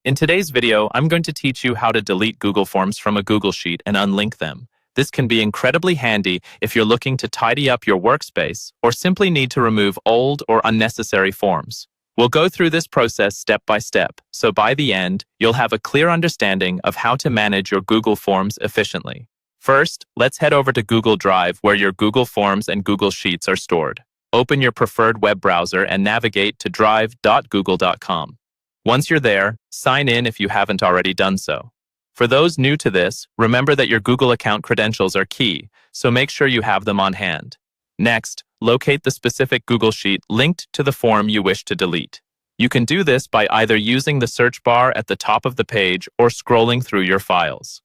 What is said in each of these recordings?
In today's video, I'm going to teach you how to delete Google Forms from a Google Sheet and unlink them. This can be incredibly handy if you're looking to tidy up your workspace or simply need to remove old or unnecessary forms. We'll go through this process step by step, so by the end, you'll have a clear understanding of how to manage your Google Forms efficiently. First, let's head over to Google Drive, where your Google Forms and Google Sheets are stored. Open your preferred web browser and navigate to drive.google.com. Once you're there, sign in if you haven't already done so. For those new to this, remember that your Google account credentials are key, so make sure you have them on hand. Next, locate the specific Google Sheet linked to the form you wish to delete. You can do this by either using the search bar at the top of the page or scrolling through your files.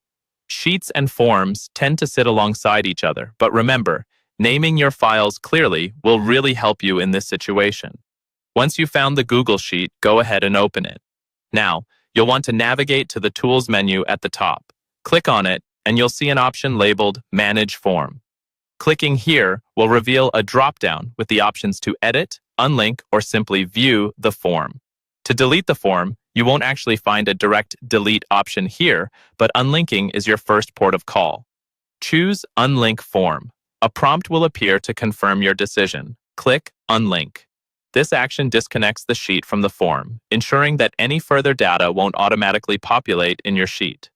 Sheets and forms tend to sit alongside each other, but remember, naming your files clearly will really help you in this situation. Once you've found the Google Sheet, go ahead and open it. Now, you'll want to navigate to the Tools menu at the top. Click on it, and you'll see an option labeled Manage Form. Clicking here will reveal a drop-down with the options to edit, unlink, or simply view the form. To delete the form, you won't actually find a direct delete option here, but unlinking is your first port of call. Choose Unlink Form. A prompt will appear to confirm your decision. Click Unlink. This action disconnects the sheet from the form, ensuring that any further data won't automatically populate in your sheet.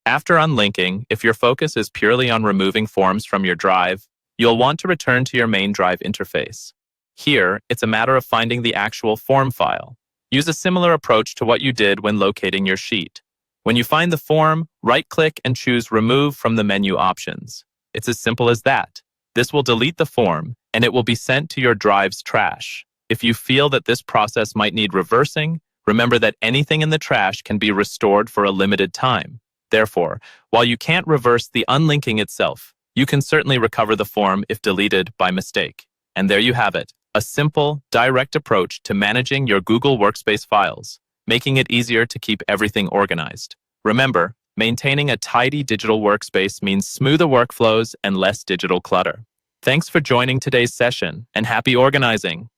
After unlinking, if your focus is purely on removing forms from your drive, you'll want to return to your main drive interface. Here, it's a matter of finding the actual form file. Use a similar approach to what you did when locating your sheet. When you find the form, right-click and choose Remove from the menu options. It's as simple as that. This will delete the form, and it will be sent to your drive's trash. If you feel that this process might need reversing, remember that anything in the trash can be restored for a limited time. Therefore, while you can't reverse the unlinking itself, you can certainly recover the form if deleted by mistake. And there you have it, a simple, direct approach to managing your Google Workspace files, making it easier to keep everything organized. Remember, maintaining a tidy digital workspace means smoother workflows and less digital clutter. Thanks for joining today's session, and happy organizing!